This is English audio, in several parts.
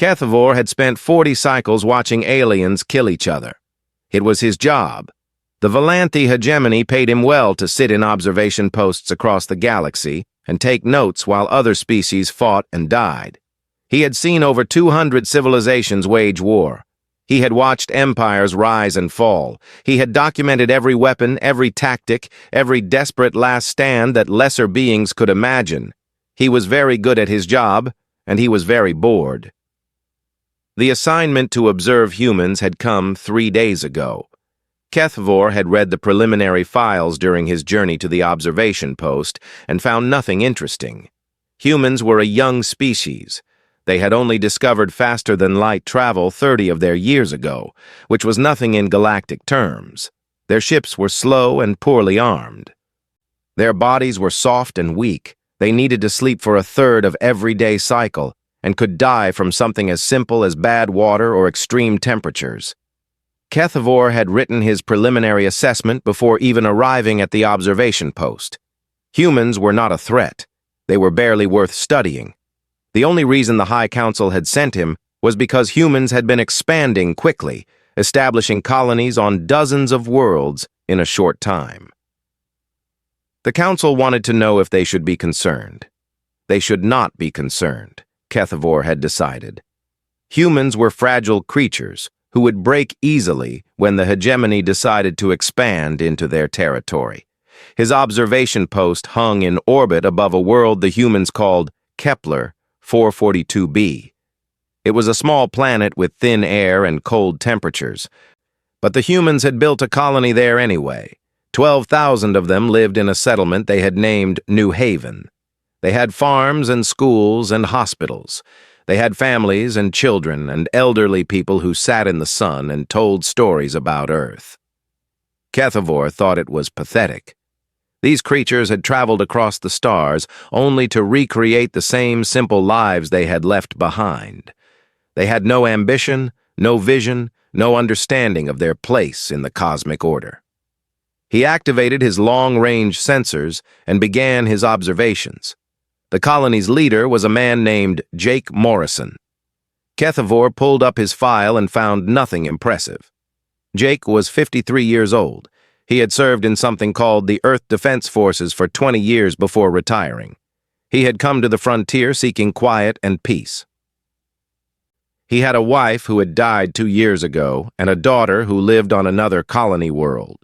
HFY had spent 40 cycles watching aliens kill each other. It was his job. The Valanthe hegemony paid him well to sit in observation posts across the galaxy and take notes while other species fought and died. He had seen over 200 civilizations wage war. He had watched empires rise and fall. He had documented every weapon, every tactic, every desperate last stand that lesser beings could imagine. He was very good at his job, and he was very bored. The assignment to observe humans had come 3 days ago. HFY had read the preliminary files during his journey to the observation post and found nothing interesting. Humans were a young species. They had only discovered faster-than-light travel 30 of their years ago, which was nothing in galactic terms. Their ships were slow and poorly armed. Their bodies were soft and weak. They needed to sleep for a third of every day cycle and could die from something as simple as bad water or extreme temperatures. HFY had written his preliminary assessment before even arriving at the observation post. Humans were not a threat. They were barely worth studying. The only reason the High Council had sent him was because humans had been expanding quickly, establishing colonies on dozens of worlds in a short time. The Council wanted to know if they should be concerned. They should not be concerned, HFY had decided. Humans were fragile creatures who would break easily when the hegemony decided to expand into their territory. His observation post hung in orbit above a world the humans called Kepler 442b. It was a small planet with thin air and cold temperatures, but the humans had built a colony there anyway. 12,000 of them lived in a settlement they had named New Haven. They had farms and schools and hospitals. They had families and children and elderly people who sat in the sun and told stories about Earth. HFY thought it was pathetic. These creatures had traveled across the stars only to recreate the same simple lives they had left behind. They had no ambition, no vision, no understanding of their place in the cosmic order. He activated his long-range sensors and began his observations. The colony's leader was a man named Jake Morrison. HFY pulled up his file and found nothing impressive. Jake was 53 years old. He had served in something called the Earth Defense Forces for 20 years before retiring. He had come to the frontier seeking quiet and peace. He had a wife who had died 2 years ago and a daughter who lived on another colony world.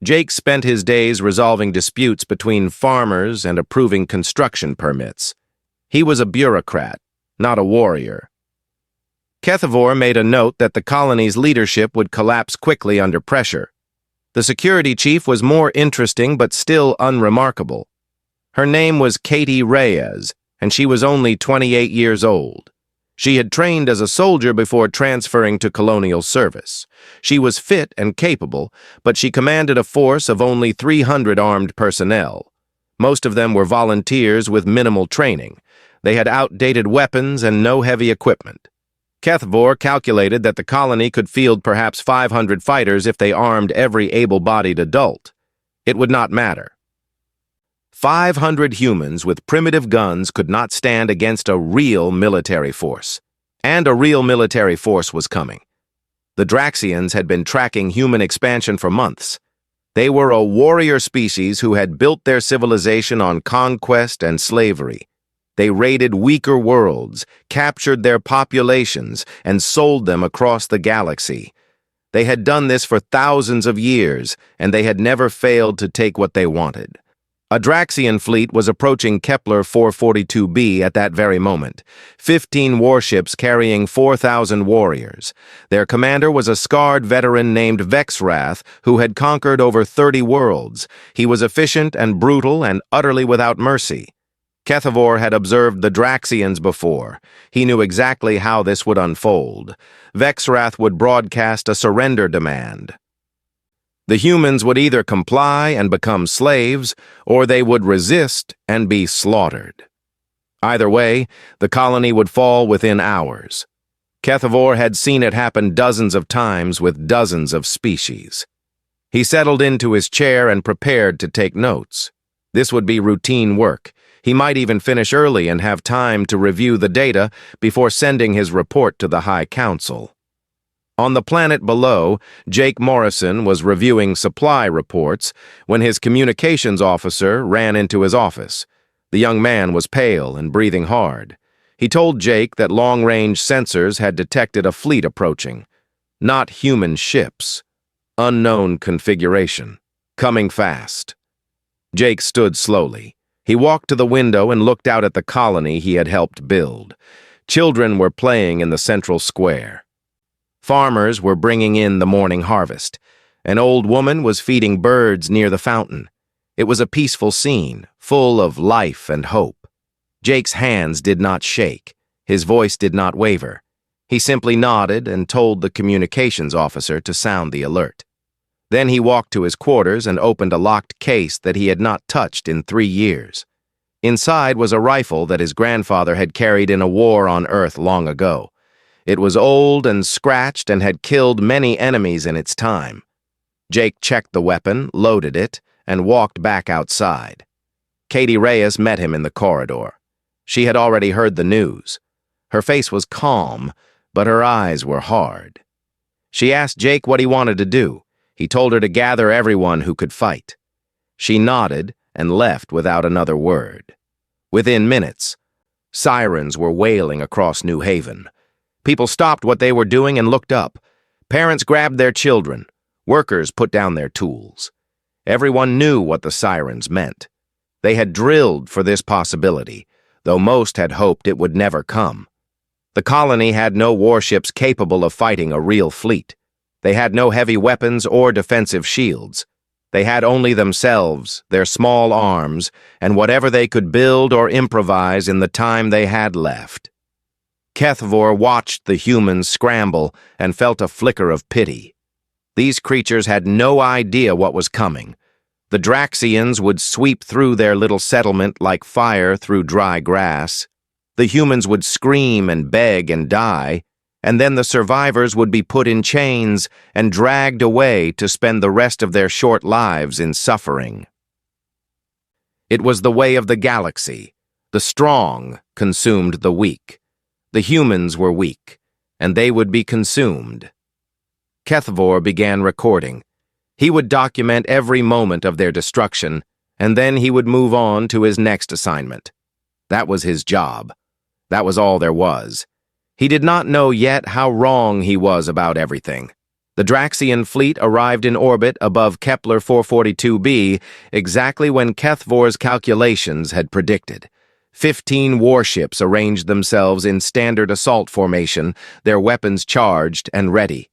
Jake spent his days resolving disputes between farmers and approving construction permits. He was a bureaucrat, not a warrior. HFY made a note that the colony's leadership would collapse quickly under pressure. The security chief was more interesting but still unremarkable. Her name was Katie Reyes, and she was only 28 years old. She had trained as a soldier before transferring to colonial service. She was fit and capable, but she commanded a force of only 300 armed personnel. Most of them were volunteers with minimal training. They had outdated weapons and no heavy equipment. HFY calculated that the colony could field perhaps 500 fighters if they armed every able-bodied adult. It would not matter. 500 humans with primitive guns could not stand against a real military force. And a real military force was coming. The Draxians had been tracking human expansion for months. They were a warrior species who had built their civilization on conquest and slavery. They raided weaker worlds, captured their populations, and sold them across the galaxy. They had done this for thousands of years, and they had never failed to take what they wanted. A Draxian fleet was approaching Kepler 442b at that very moment, 15 warships carrying 4,000 warriors. Their commander was a scarred veteran named Vexwrath who had conquered over 30 worlds. He was efficient and brutal and utterly without mercy. HFY had observed the Draxians before. He knew exactly how this would unfold. Vexwrath would broadcast a surrender demand. The humans would either comply and become slaves, or they would resist and be slaughtered. Either way, the colony would fall within hours. HFY had seen it happen dozens of times with dozens of species. He settled into his chair and prepared to take notes. This would be routine work. He might even finish early and have time to review the data before sending his report to the High Council. On the planet below, Jake Morrison was reviewing supply reports when his communications officer ran into his office. The young man was pale and breathing hard. He told Jake that long-range sensors had detected a fleet approaching. Not human ships. Unknown configuration. Coming fast. Jake stood slowly. He walked to the window and looked out at the colony he had helped build. Children were playing in the central square. Farmers were bringing in the morning harvest. An old woman was feeding birds near the fountain. It was a peaceful scene, full of life and hope. Jake's hands did not shake. His voice did not waver. He simply nodded and told the communications officer to sound the alert. Then he walked to his quarters and opened a locked case that he had not touched in 3 years. Inside was a rifle that his grandfather had carried in a war on Earth long ago. It was old and scratched and had killed many enemies in its time. Jake checked the weapon, loaded it, and walked back outside. Katie Reyes met him in the corridor. She had already heard the news. Her face was calm, but her eyes were hard. She asked Jake what he wanted to do. He told her to gather everyone who could fight. She nodded and left without another word. Within minutes, sirens were wailing across New Haven. People stopped what they were doing and looked up. Parents grabbed their children. Workers put down their tools. Everyone knew what the sirens meant. They had drilled for this possibility, though most had hoped it would never come. The colony had no warships capable of fighting a real fleet. They had no heavy weapons or defensive shields. They had only themselves, their small arms, and whatever they could build or improvise in the time they had left. Kethvor watched the humans scramble and felt a flicker of pity. These creatures had no idea what was coming. The Draxians would sweep through their little settlement like fire through dry grass. The humans would scream and beg and die, and then the survivors would be put in chains and dragged away to spend the rest of their short lives in suffering. It was the way of the galaxy. The strong consumed the weak. The humans were weak, and they would be consumed. Kethvor began recording. He would document every moment of their destruction, and then he would move on to his next assignment. That was his job. That was all there was. He did not know yet how wrong he was about everything. The Draxian fleet arrived in orbit above Kepler 442b exactly when Kethvor's calculations had predicted. 15 warships arranged themselves in standard assault formation, their weapons charged and ready.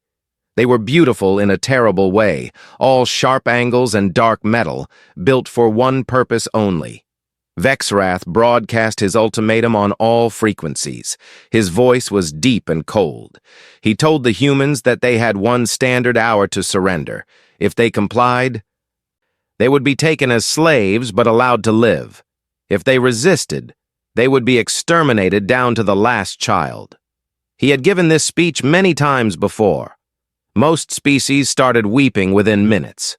They were beautiful in a terrible way, all sharp angles and dark metal, built for one purpose only. Vexrath broadcast his ultimatum on all frequencies. His voice was deep and cold. He told the humans that they had 1 standard hour to surrender. If they complied, they would be taken as slaves but allowed to live. If they resisted, they would be exterminated down to the last child. He had given this speech many times before. Most species started weeping within minutes.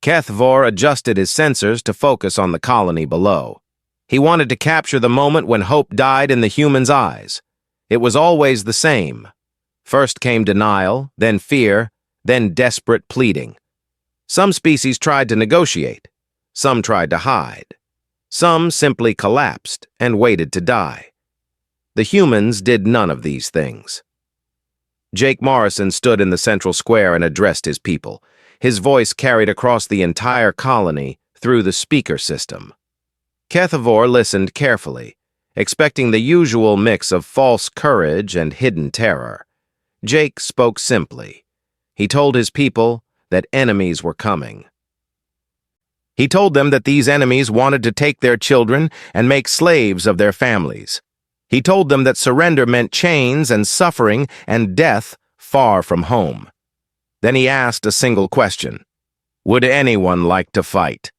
Kethvor adjusted his sensors to focus on the colony below. He wanted to capture the moment when hope died in the humans' eyes. It was always the same. First came denial, then fear, then desperate pleading. Some species tried to negotiate. Some tried to hide. Some simply collapsed and waited to die. The humans did none of these things. Jake Morrison stood in the central square and addressed his people. His voice carried across the entire colony through the speaker system. Kethvor listened carefully, expecting the usual mix of false courage and hidden terror. Jake spoke simply. He told his people that enemies were coming. He told them that these enemies wanted to take their children and make slaves of their families. He told them that surrender meant chains and suffering and death far from home. Then he asked a single question. Would anyone like to fight?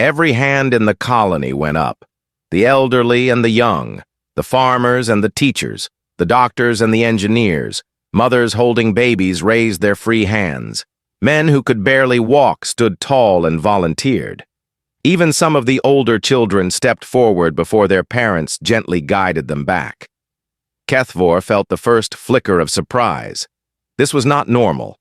Every hand in the colony went up. The elderly and the young, the farmers and the teachers, the doctors and the engineers, mothers holding babies raised their free hands. Men who could barely walk stood tall and volunteered. Even some of the older children stepped forward before their parents gently guided them back. HFY felt the first flicker of surprise. This was not normal.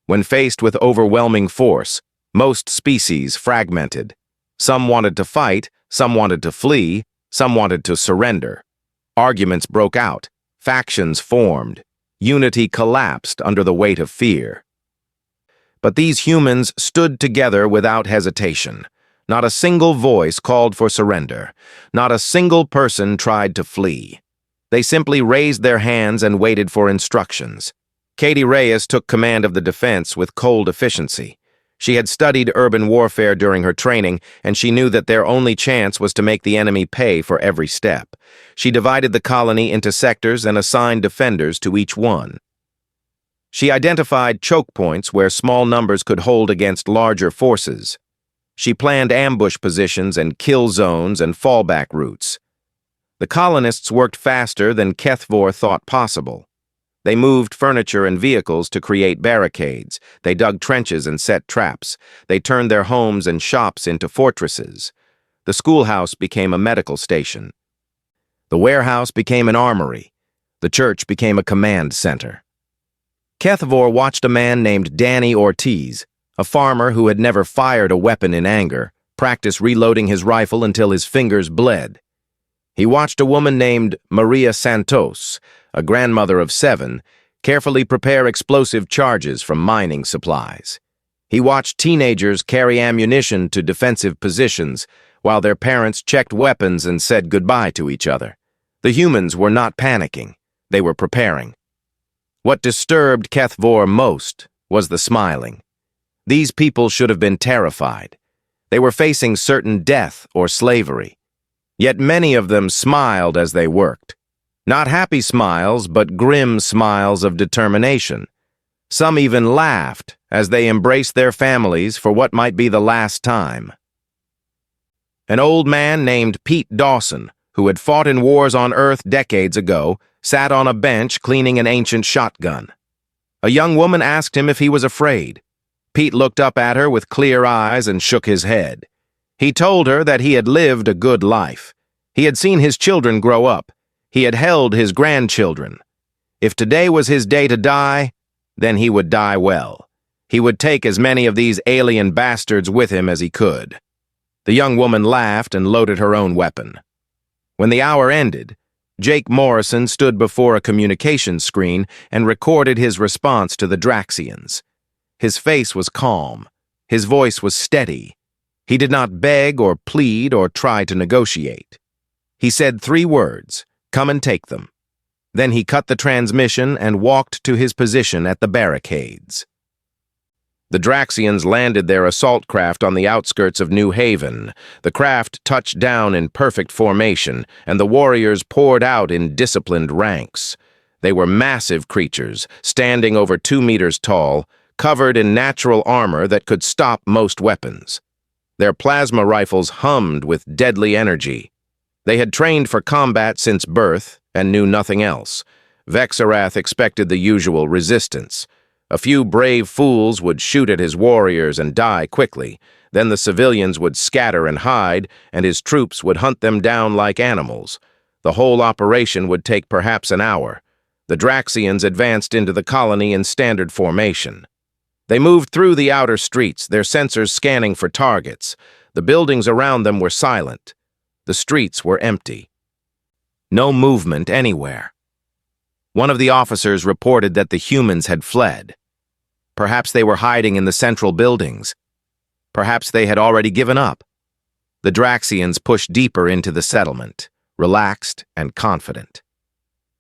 When faced with overwhelming force, most species fragmented. Some wanted to fight, some wanted to flee, some wanted to surrender. Arguments broke out, factions formed, unity collapsed under the weight of fear. But these humans stood together without hesitation. Not a single voice called for surrender. Not a single person tried to flee. They simply raised their hands and waited for instructions. Katie Reyes took command of the defense with cold efficiency. She had studied urban warfare during her training, and she knew that their only chance was to make the enemy pay for every step. She divided the colony into sectors and assigned defenders to each one. She identified choke points where small numbers could hold against larger forces. She planned ambush positions and kill zones and fallback routes. The colonists worked faster than HFY thought possible. They moved furniture and vehicles to create barricades. They dug trenches and set traps. They turned their homes and shops into fortresses. The schoolhouse became a medical station. The warehouse became an armory. The church became a command center. HFY watched a man named Danny Ortiz, a farmer who had never fired a weapon in anger, practice reloading his rifle until his fingers bled. He watched a woman named Maria Santos, a grandmother of 7, carefully prepare explosive charges from mining supplies. He watched teenagers carry ammunition to defensive positions while their parents checked weapons and said goodbye to each other. The humans were not panicking. They were preparing. What disturbed HFY most was the smiling. These people should have been terrified. They were facing certain death or slavery. Yet many of them smiled as they worked. Not happy smiles, but grim smiles of determination. Some even laughed as they embraced their families for what might be the last time. An old man named Pete Dawson, who had fought in wars on Earth decades ago, sat on a bench cleaning an ancient shotgun. A young woman asked him if he was afraid. Pete looked up at her with clear eyes and shook his head. He told her that he had lived a good life. He had seen his children grow up. He had held his grandchildren. If today was his day to die, then he would die well. He would take as many of these alien bastards with him as he could. The young woman laughed and loaded her own weapon. When the hour ended, Jake Morrison stood before a communications screen and recorded his response to the Draxians. His face was calm. His voice was steady. He did not beg or plead or try to negotiate. He said 3 words, "Come and take them." Then he cut the transmission and walked to his position at the barricades. The Draxians landed their assault craft on the outskirts of New Haven. The craft touched down in perfect formation, and the warriors poured out in disciplined ranks. They were massive creatures, standing over 2 meters tall, covered in natural armor that could stop most weapons. Their plasma rifles hummed with deadly energy. They had trained for combat since birth and knew nothing else. Vexarath expected the usual resistance. A few brave fools would shoot at his warriors and die quickly. Then the civilians would scatter and hide, and his troops would hunt them down like animals. The whole operation would take perhaps an hour. The Draxians advanced into the colony in standard formation. They moved through the outer streets, their sensors scanning for targets. The buildings around them were silent. The streets were empty. No movement anywhere. One of the officers reported that the humans had fled. Perhaps they were hiding in the central buildings. Perhaps they had already given up. The Draxians pushed deeper into the settlement, relaxed and confident.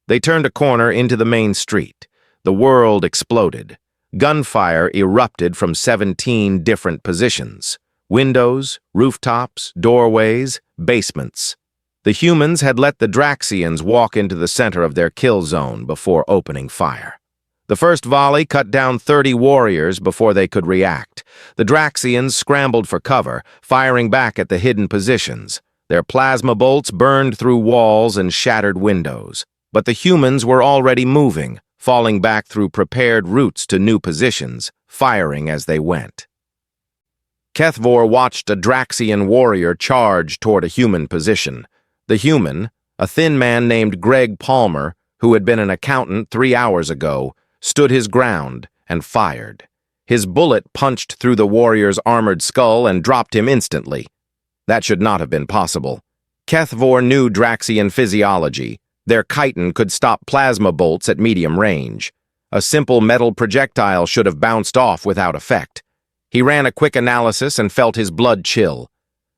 They turned a corner into the main street. The world exploded. Gunfire erupted from 17 different positions. Windows, rooftops, doorways, basements. The humans had let the Draxians walk into the center of their kill zone before opening fire. The first volley cut down 30 warriors before they could react. The Draxians scrambled for cover, firing back at the hidden positions. Their plasma bolts burned through walls and shattered windows. But the humans were already moving, falling back through prepared routes to new positions, firing as they went. Kethvor watched a Draxian warrior charge toward a human position. The human, a thin man named Greg Palmer, who had been an accountant 3 hours ago, stood his ground and fired. His bullet punched through the warrior's armored skull and dropped him instantly. That should not have been possible. Kethvor knew Draxian physiology. Their chitin could stop plasma bolts at medium range. A simple metal projectile should have bounced off without effect. He ran a quick analysis and felt his blood chill.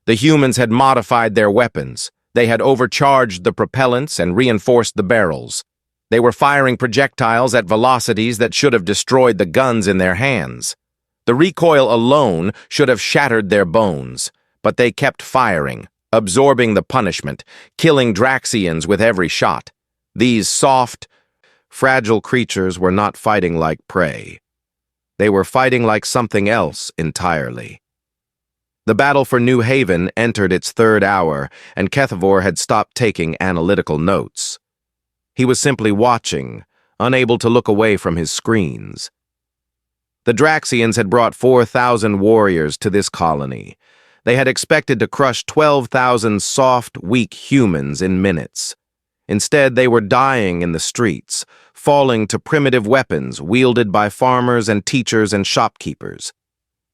The humans had modified their weapons. They had overcharged the propellants and reinforced the barrels. They were firing projectiles at velocities that should have destroyed the guns in their hands. The recoil alone should have shattered their bones, but they kept firing, absorbing the punishment, killing Draxians with every shot. These soft, fragile creatures were not fighting like prey. They were fighting like something else entirely. The battle for New Haven entered its 3rd hour, and Kethvor had stopped taking analytical notes. He was simply watching, unable to look away from his screens. The Draxians had brought 4,000 warriors to this colony. They had expected to crush 12,000 soft, weak humans in minutes. Instead, they were dying in the streets, falling to primitive weapons wielded by farmers and teachers and shopkeepers.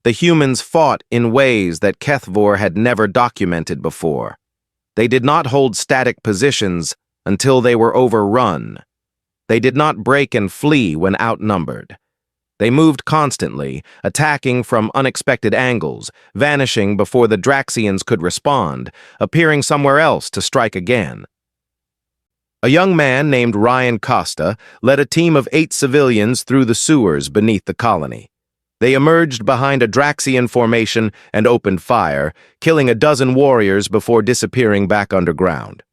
The humans fought in ways that Kethvor had never documented before. They did not hold static positions until they were overrun. They did not break and flee when outnumbered. They moved constantly, attacking from unexpected angles, vanishing before the Draxians could respond, appearing somewhere else to strike again. A young man named Ryan Costa led a team of 8 civilians through the sewers beneath the colony. They emerged behind a Draxian formation and opened fire, killing a dozen warriors before disappearing back underground.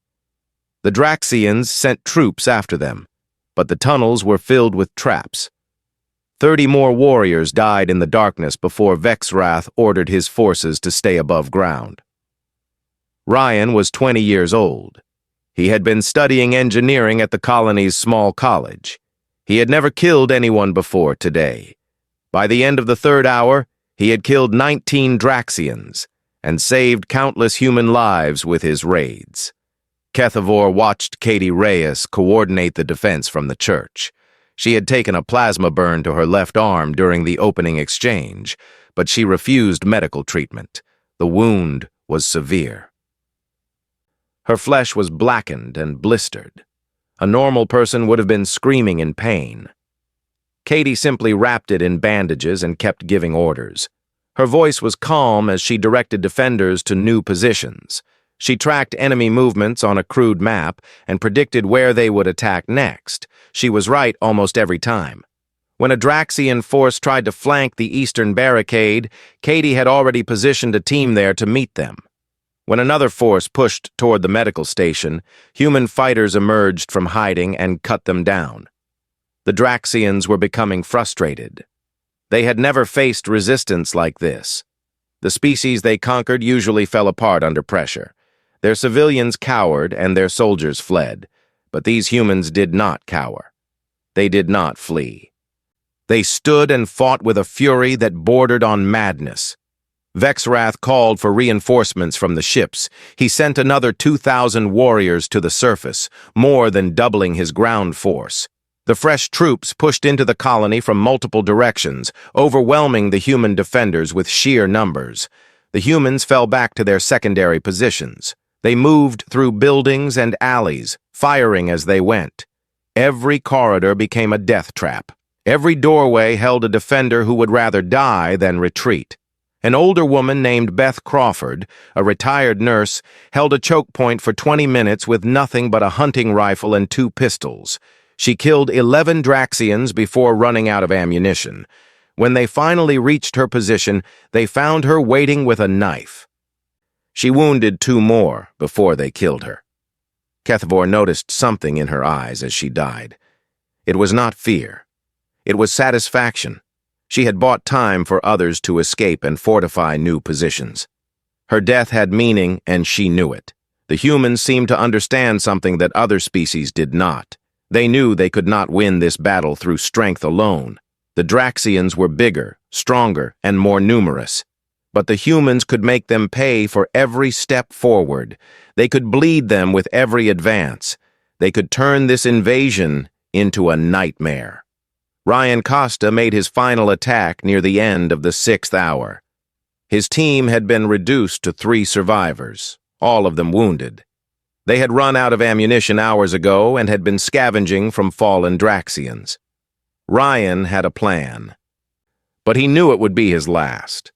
The Draxians sent troops after them, but the tunnels were filled with traps. 30 more warriors died in the darkness before Vexwrath ordered his forces to stay above ground. Ryan was 20 years old. He had been studying engineering at the colony's small college. He had never killed anyone before today. By the end of the 3rd hour, he had killed 19 Draxians and saved countless human lives with his raids. Kethvor watched Katie Reyes coordinate the defense from the church. She had taken a plasma burn to her left arm during the opening exchange, but she refused medical treatment. The wound was severe. Her flesh was blackened and blistered. A normal person would have been screaming in pain. Katie simply wrapped it in bandages and kept giving orders. Her voice was calm as she directed defenders to new positions. She tracked enemy movements on a crude map and predicted where they would attack next. She was right almost every time. When a Draxian force tried to flank the eastern barricade, Katie had already positioned a team there to meet them. When another force pushed toward the medical station, human fighters emerged from hiding and cut them down. The Draxians were becoming frustrated. They had never faced resistance like this. The species they conquered usually fell apart under pressure. Their civilians cowered and their soldiers fled, but these humans did not cower. They did not flee. They stood and fought with a fury that bordered on madness. Vexwrath called for reinforcements from the ships. He sent another 2,000 warriors to the surface, more than doubling his ground force. The fresh troops pushed into the colony from multiple directions, overwhelming the human defenders with sheer numbers. The humans fell back to their secondary positions. They moved through buildings and alleys, firing as they went. Every corridor became a death trap. Every doorway held a defender who would rather die than retreat. An older woman named Beth Crawford, a retired nurse, held a choke point for 20 minutes with nothing but a hunting rifle and 2 pistols. She killed 11 Draxians before running out of ammunition. When they finally reached her position, they found her waiting with a knife. She wounded 2 more before they killed her. Kethvor noticed something in her eyes as she died. It was not fear. It was satisfaction. She had bought time for others to escape and fortify new positions. Her death had meaning, and she knew it. The humans seemed to understand something that other species did not. They knew they could not win this battle through strength alone. The Draxians were bigger, stronger, and more numerous. But the humans could make them pay for every step forward. They could bleed them with every advance. They could turn this invasion into a nightmare. Ryan Costa made his final attack near the end of the 6th hour. His team had been reduced to 3 survivors, all of them wounded. They had run out of ammunition hours ago and had been scavenging from fallen Draxians. Ryan had a plan, but he knew it would be his last.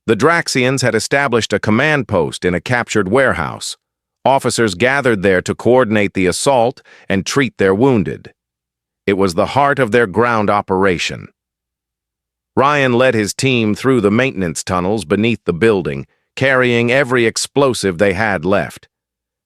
The Draxians had established a command post in a captured warehouse. Officers gathered there to coordinate the assault and treat their wounded. It was the heart of their ground operation. Ryan led his team through the maintenance tunnels beneath the building, carrying every explosive they had left.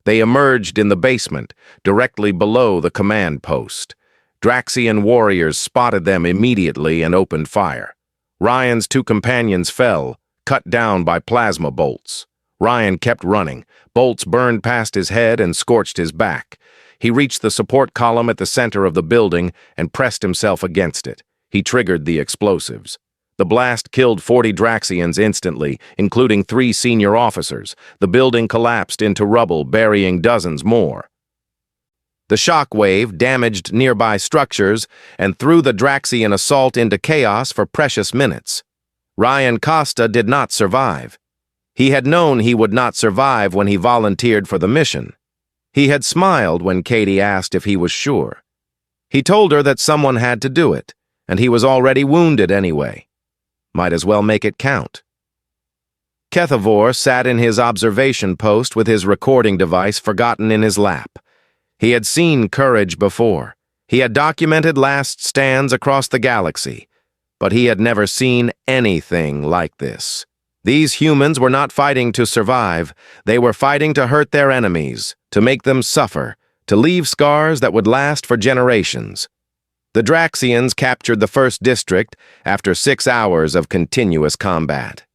They emerged in the basement, directly below the command post. Draxian warriors spotted them immediately and opened fire. Ryan's 2 companions fell, cut down by plasma bolts. Ryan kept running. Bolts burned past his head and scorched his back. He reached the support column at the center of the building and pressed himself against it. He triggered the explosives. The blast killed 40 Draxians instantly, including 3 senior officers. The building collapsed into rubble, burying dozens more. The shock wave damaged nearby structures and threw the Draxian assault into chaos for precious minutes. Ryan Costa did not survive. He had known he would not survive when he volunteered for the mission. He had smiled when Katie asked if he was sure. He told her that someone had to do it, and he was already wounded anyway. Might as well make it count. Kethavor sat in his observation post with his recording device forgotten in his lap. He had seen courage before. He had documented last stands across the galaxy, but he had never seen anything like this. These humans were not fighting to survive. They were fighting to hurt their enemies, to make them suffer, to leave scars that would last for generations. The Draxians captured the first district after 6 hours of continuous combat.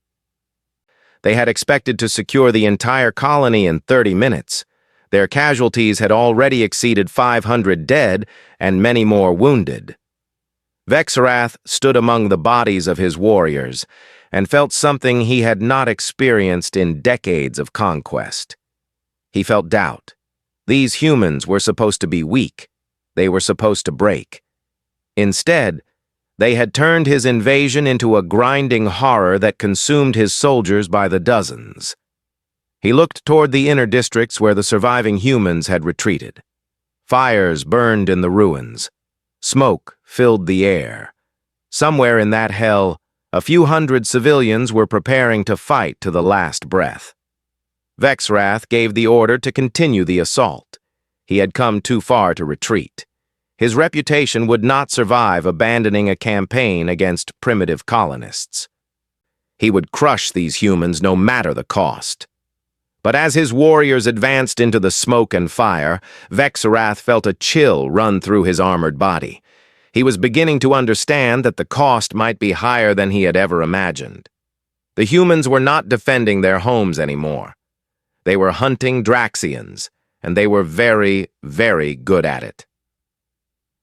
They had expected to secure the entire colony in 30 minutes. Their casualties had already exceeded 500 dead and many more wounded. Vexarath stood among the bodies of his warriors and felt something he had not experienced in decades of conquest. He felt doubt. These humans were supposed to be weak. They were supposed to break. Instead, they had turned his invasion into a grinding horror that consumed his soldiers by the dozens. He looked toward the inner districts where the surviving humans had retreated. Fires burned in the ruins. Smoke filled the air. Somewhere in that hell, a few hundred civilians were preparing to fight to the last breath. Vexarath gave the order to continue the assault. He had come too far to retreat. His reputation would not survive abandoning a campaign against primitive colonists. He would crush these humans no matter the cost. But as his warriors advanced into the smoke and fire, Vexarath felt a chill run through his armored body. He was beginning to understand that the cost might be higher than he had ever imagined. The humans were not defending their homes anymore. They were hunting Draxians, and they were very, very good at it.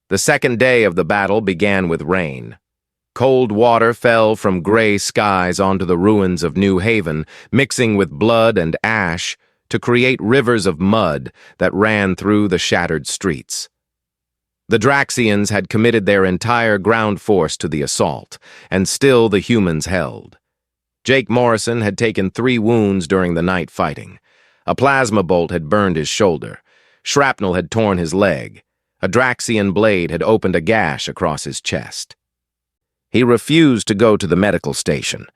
The second day of the battle began with rain. Cold water fell from gray skies onto the ruins of New Haven, mixing with blood and ash to create rivers of mud that ran through the shattered streets. The Draxians had committed their entire ground force to the assault, and still the humans held. Jake Morrison had taken 3 wounds during the night fighting. A plasma bolt had burned his shoulder. Shrapnel had torn his leg. A Draxian blade had opened a gash across his chest. He refused to go to the medical station.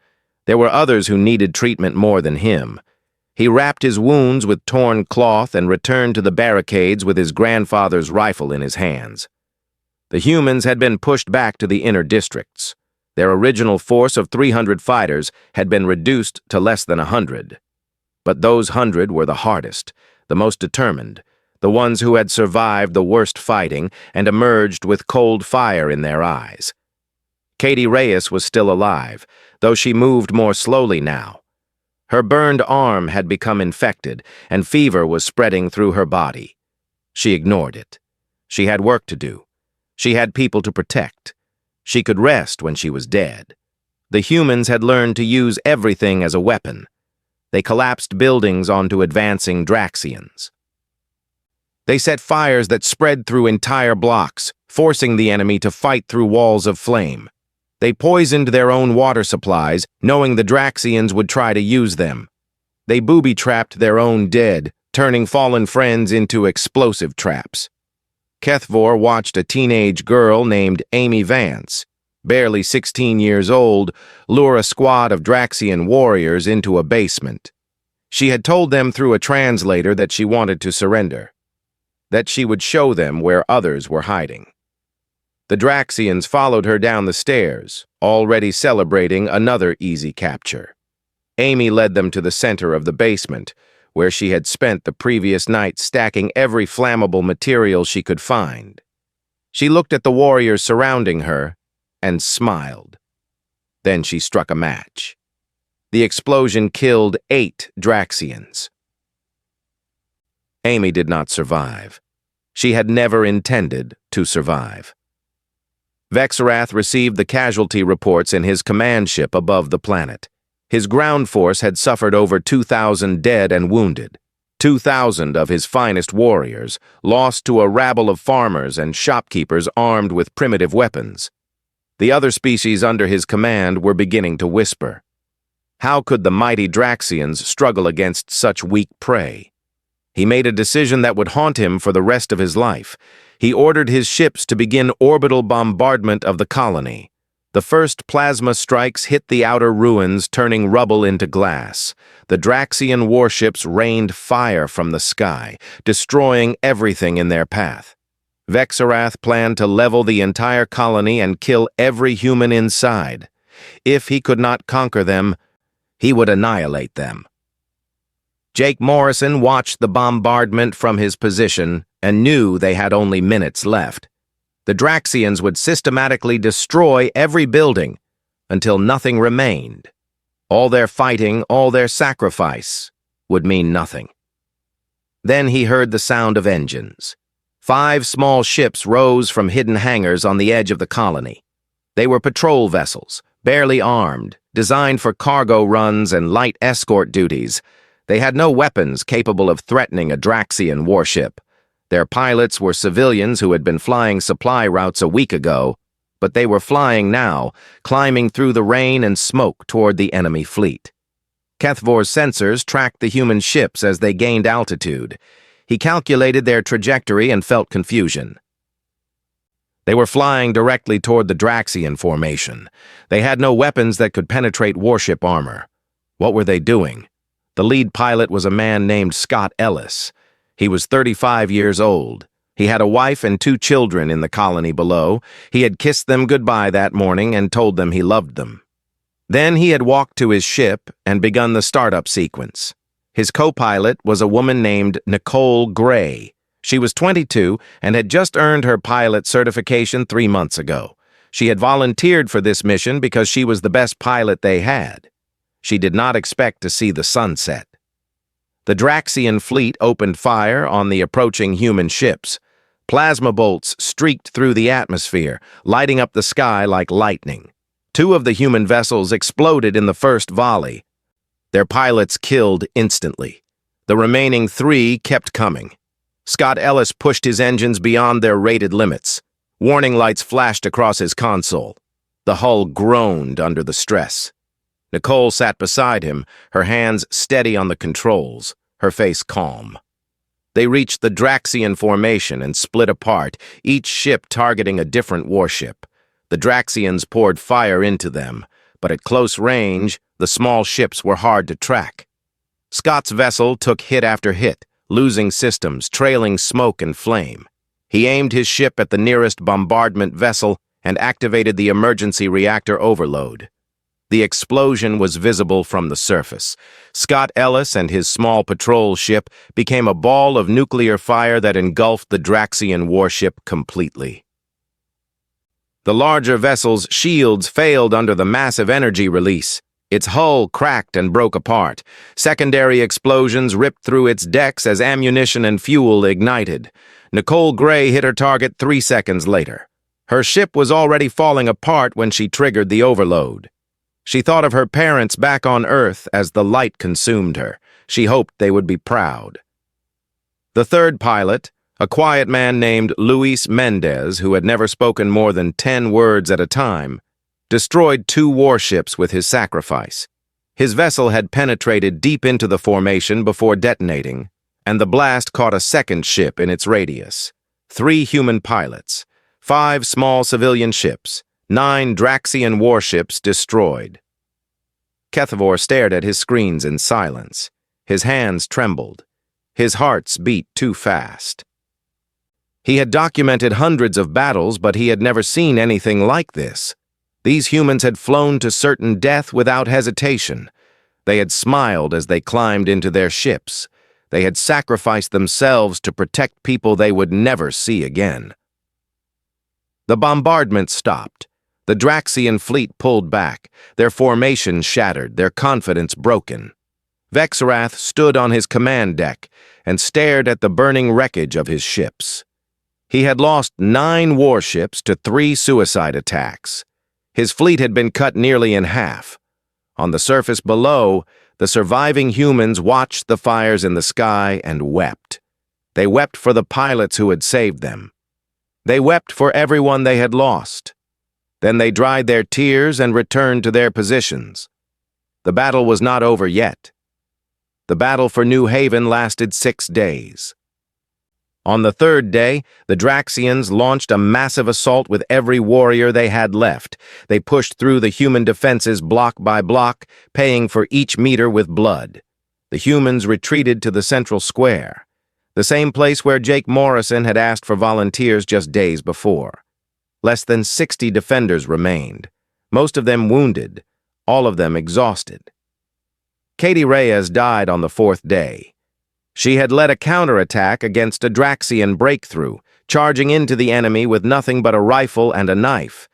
There were others who needed treatment more than him. He wrapped his wounds with torn cloth and returned to the barricades with his grandfather's rifle in his hands. The humans had been pushed back to the inner districts. Their original force of 300 fighters had been reduced to less than 100. But those 100 were the hardest, the most determined, the ones who had survived the worst fighting and emerged with cold fire in their eyes. Katie Reyes was still alive, though she moved more slowly now. Her burned arm had become infected, and fever was spreading through her body. She ignored it. She had work to do. She had people to protect. She could rest when she was dead. The humans had learned to use everything as a weapon. They collapsed buildings onto advancing Draxians. They set fires that spread through entire blocks, forcing the enemy to fight through walls of flame. They poisoned their own water supplies, knowing the Draxians would try to use them. They booby-trapped their own dead, turning fallen friends into explosive traps. HFY watched a teenage girl named Amy Vance, barely 16 years old, lure a squad of Draxian warriors into a basement. She had told them through a translator that she wanted to surrender, that she would show them where others were hiding. The Draxians followed her down the stairs, already celebrating another easy capture. Amy led them to the center of the basement, where she had spent the previous night stacking every flammable material she could find. She looked at the warriors surrounding her and smiled. Then she struck a match. The explosion killed 8 Draxians. Amy did not survive. She had never intended to survive. Vexarath received the casualty reports in his command ship above the planet. His ground force had suffered over 2,000 dead and wounded. 2,000 of his finest warriors lost to a rabble of farmers and shopkeepers armed with primitive weapons. The other species under his command were beginning to whisper. How could the mighty Draxians struggle against such weak prey? He made a decision that would haunt him for the rest of his life. He ordered his ships to begin orbital bombardment of the colony. The first plasma strikes hit the outer ruins, turning rubble into glass. The Draxian warships rained fire from the sky, destroying everything in their path. Vexarath planned to level the entire colony and kill every human inside. If he could not conquer them, he would annihilate them. Jake Morrison watched the bombardment from his position and knew they had only minutes left. The Draxians would systematically destroy every building until nothing remained. All their fighting, all their sacrifice would mean nothing. Then he heard the sound of engines. 5 small ships rose from hidden hangars on the edge of the colony. They were patrol vessels, barely armed, designed for cargo runs and light escort duties. They had no weapons capable of threatening a Draxian warship. Their pilots were civilians who had been flying supply routes a week ago, but they were flying now, climbing through the rain and smoke toward the enemy fleet. HFY's sensors tracked the human ships as they gained altitude. He calculated their trajectory and felt confusion. They were flying directly toward the Draxian formation. They had no weapons that could penetrate warship armor. What were they doing? The lead pilot was a man named Scott Ellis. He was 35 years old. He had a wife and 2 children in the colony below. He had kissed them goodbye that morning and told them he loved them. Then he had walked to his ship and begun the startup sequence. His co-pilot was a woman named Nicole Gray. She was 22 and had just earned her pilot certification 3 months ago. She had volunteered for this mission because she was the best pilot they had. She did not expect to see the sunset. The Draxian fleet opened fire on the approaching human ships. Plasma bolts streaked through the atmosphere, lighting up the sky like lightning. 2 of the human vessels exploded in the first volley. Their pilots killed instantly. The remaining 3 kept coming. Scott Ellis pushed his engines beyond their rated limits. Warning lights flashed across his console. The hull groaned under the stress. Nicole sat beside him, her hands steady on the controls, her face calm. They reached the Draxian formation and split apart, each ship targeting a different warship. The Draxians poured fire into them, but at close range, the small ships were hard to track. Scott's vessel took hit after hit, losing systems, trailing smoke and flame. He aimed his ship at the nearest bombardment vessel and activated the emergency reactor overload. The explosion was visible from the surface. Scott Ellis and his small patrol ship became a ball of nuclear fire that engulfed the Draxian warship completely. The larger vessel's shields failed under the massive energy release. Its hull cracked and broke apart. Secondary explosions ripped through its decks as ammunition and fuel ignited. Nicole Gray hit her target 3 seconds later. Her ship was already falling apart when she triggered the overload. She thought of her parents back on Earth as the light consumed her. She hoped they would be proud. The third pilot, a quiet man named Luis Mendez, who had never spoken more than 10 words at a time, destroyed 2 warships with his sacrifice. His vessel had penetrated deep into the formation before detonating, and the blast caught a second ship in its radius. 3 human pilots, 5 small civilian ships, 9 Draxian warships destroyed. Kethvor stared at his screens in silence. His hands trembled. His hearts beat too fast. He had documented hundreds of battles, but he had never seen anything like this. These humans had flown to certain death without hesitation. They had smiled as they climbed into their ships. They had sacrificed themselves to protect people they would never see again. The bombardment stopped. The Draxian fleet pulled back, their formation shattered, their confidence broken. Vexarath stood on his command deck and stared at the burning wreckage of his ships. He had lost 9 warships to 3 suicide attacks. His fleet had been cut nearly in half. On the surface below, the surviving humans watched the fires in the sky and wept. They wept for the pilots who had saved them. They wept for everyone they had lost. Then they dried their tears and returned to their positions. The battle was not over yet. The battle for New Haven lasted 6 days. On the 3rd day, the Draxians launched a massive assault with every warrior they had left. They pushed through the human defenses block by block, paying for each meter with blood. The humans retreated to the central square, the same place where Jake Morrison had asked for volunteers just days before. Less than 60 defenders remained, most of them wounded, all of them exhausted. Katie Reyes died on the 4th day. She had led a counterattack against a Draxian breakthrough, charging into the enemy with nothing but a rifle and a knife.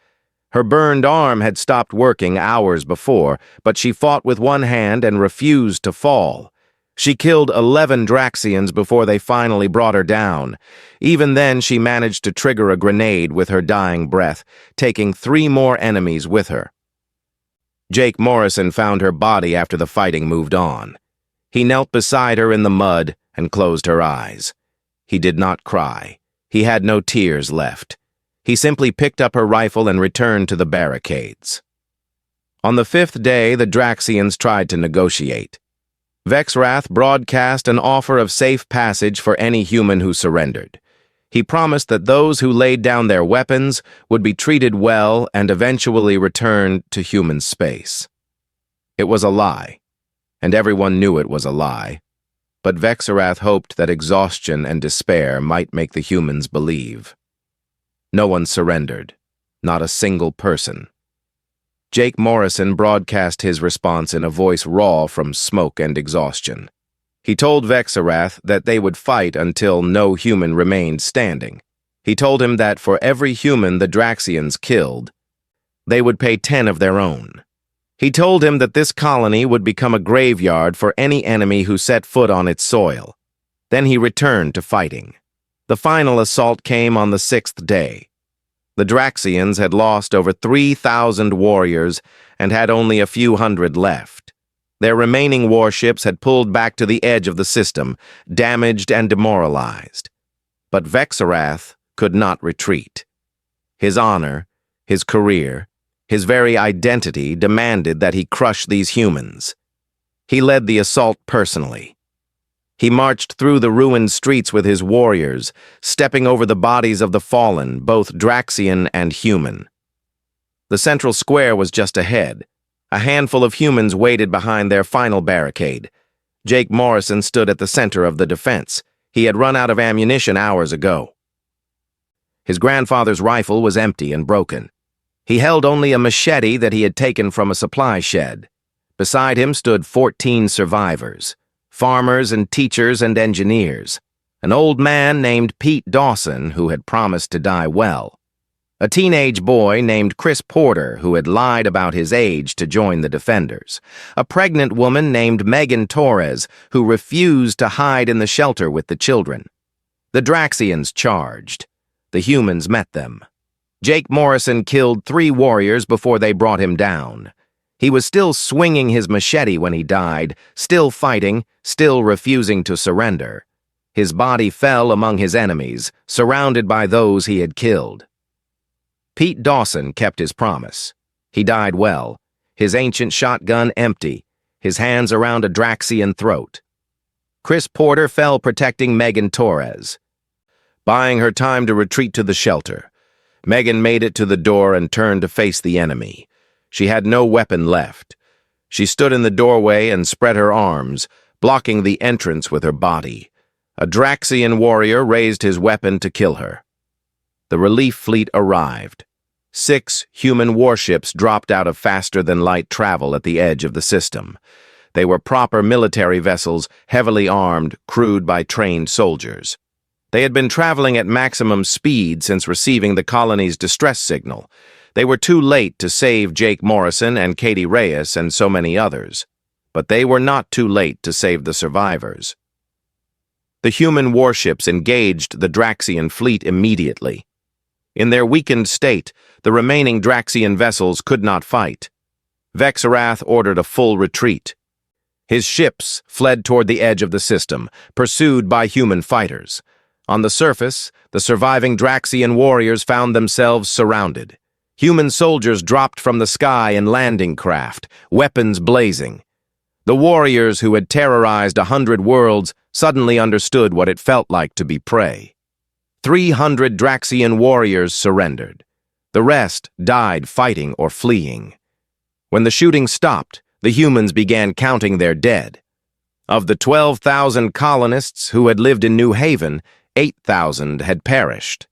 Her burned arm had stopped working hours before, but she fought with one hand and refused to fall. She killed 11 Draxians before they finally brought her down. Even then, she managed to trigger a grenade with her dying breath, taking 3 more enemies with her. Jake Morrison found her body after the fighting moved on. He knelt beside her in the mud and closed her eyes. He did not cry. He had no tears left. He simply picked up her rifle and returned to the barricades. On the 5th day, the Draxians tried to negotiate. Vexarath broadcast an offer of safe passage for any human who surrendered. He promised that those who laid down their weapons would be treated well and eventually returned to human space. It was a lie, and everyone knew it was a lie. But Vexarath hoped that exhaustion and despair might make the humans believe. No one surrendered, not a single person. Jake Morrison broadcast his response in a voice raw from smoke and exhaustion. He told Vexarath that they would fight until no human remained standing. He told him that for every human the Draxians killed, they would pay 10 of their own. He told him that this colony would become a graveyard for any enemy who set foot on its soil. Then he returned to fighting. The final assault came on the 6th day. The Draxians had lost over 3,000 warriors and had only a few hundred left. Their remaining warships had pulled back to the edge of the system, damaged and demoralized. But Vexarath could not retreat. His honor, his career, his very identity demanded that he crush these humans. He led the assault personally. He marched through the ruined streets with his warriors, stepping over the bodies of the fallen, both Draxian and human. The central square was just ahead. A handful of humans waited behind their final barricade. Jake Morrison stood at the center of the defense. He had run out of ammunition hours ago. His grandfather's rifle was empty and broken. He held only a machete that he had taken from a supply shed. Beside him stood 14 survivors, farmers and teachers and engineers, an old man named Pete Dawson who had promised to die well, a teenage boy named Chris Porter who had lied about his age to join the Defenders, a pregnant woman named Megan Torres who refused to hide in the shelter with the children. The Draxians charged. The humans met them. Jake Morrison killed 3 warriors before they brought him down. He was still swinging his machete when he died, still fighting, still refusing to surrender. His body fell among his enemies, surrounded by those he had killed. Pete Dawson kept his promise. He died well, his ancient shotgun empty, his hands around a Draxian throat. Chris Porter fell protecting Megan Torres, buying her time to retreat to the shelter. Megan made it to the door and turned to face the enemy. She had no weapon left. She stood in the doorway and spread her arms, blocking the entrance with her body. A Draxian warrior raised his weapon to kill her. The relief fleet arrived. 6 human warships dropped out of faster-than-light travel at the edge of the system. They were proper military vessels, heavily armed, crewed by trained soldiers. They had been traveling at maximum speed since receiving the colony's distress signal. They were too late to save Jake Morrison and Katie Reyes and so many others. But they were not too late to save the survivors. The human warships engaged the Draxian fleet immediately. In their weakened state, the remaining Draxian vessels could not fight. Vexarath ordered a full retreat. His ships fled toward the edge of the system, pursued by human fighters. On the surface, the surviving Draxian warriors found themselves surrounded. Human soldiers dropped from the sky in landing craft, weapons blazing. The warriors who had terrorized 100 worlds suddenly understood what it felt like to be prey. 300 Draxian warriors surrendered. The rest died fighting or fleeing. When the shooting stopped, the humans began counting their dead. Of the 12,000 colonists who had lived in New Haven, 8,000 had perished.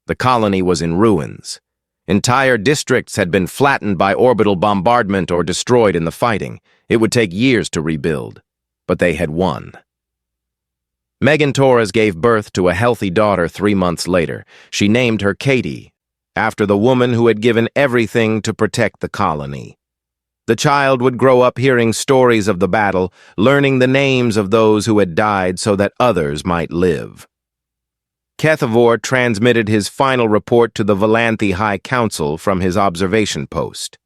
The colony was in ruins. Entire districts had been flattened by orbital bombardment or destroyed in the fighting. It would take years to rebuild, but they had won. Megan Torres gave birth to a healthy daughter 3 months later. She named her Katie, after the woman who had given everything to protect the colony. The child would grow up hearing stories of the battle, learning the names of those who had died so that others might live. HFY transmitted his final report to the Valanthy High Council from his observation post.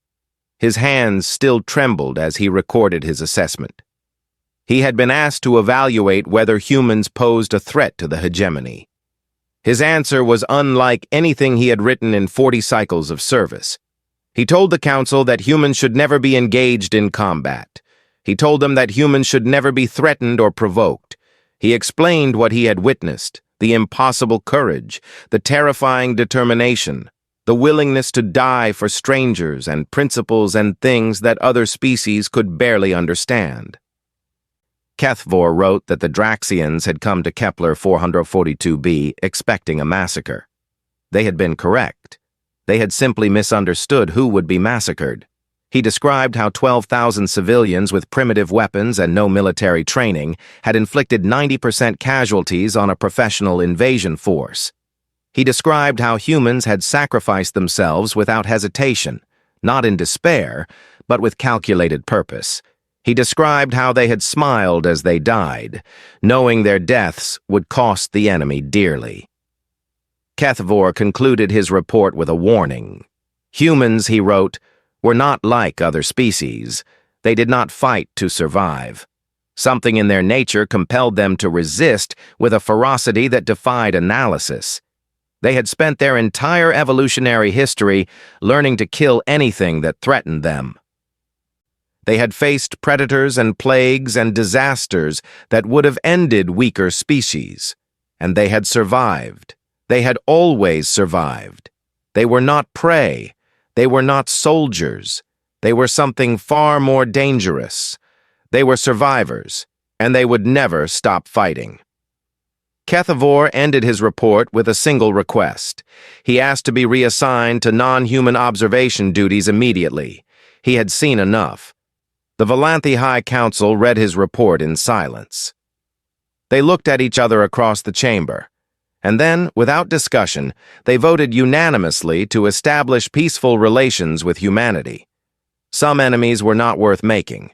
His hands still trembled as he recorded his assessment. He had been asked to evaluate whether humans posed a threat to the hegemony. His answer was unlike anything he had written in 40 cycles of service. He told the council that humans should never be engaged in combat. He told them that humans should never be threatened or provoked. He explained what he had witnessed, the impossible courage, the terrifying determination, the willingness to die for strangers and principles and things that other species could barely understand. HFY wrote that the Draxians had come to Kepler 442b expecting a massacre. They had been correct. They had simply misunderstood who would be massacred. He described how 12,000 civilians with primitive weapons and no military training had inflicted 90% casualties on a professional invasion force. He described how humans had sacrificed themselves without hesitation, not in despair, but with calculated purpose. He described how they had smiled as they died, knowing their deaths would cost the enemy dearly. HFY concluded his report with a warning. Humans, he wrote, were not like other species. They did not fight to survive. Something in their nature compelled them to resist with a ferocity that defied analysis. They had spent their entire evolutionary history learning to kill anything that threatened them. They had faced predators and plagues and disasters that would have ended weaker species. And they had survived. They had always survived. They were not prey. They were not soldiers. They were something far more dangerous. They were survivors, and they would never stop fighting. HFY ended his report with a single request. He asked to be reassigned to non-human observation duties immediately. He had seen enough. The Valanthy High Council read his report in silence. They looked at each other across the chamber. And then, without discussion, they voted unanimously to establish peaceful relations with humanity. Some enemies were not worth making.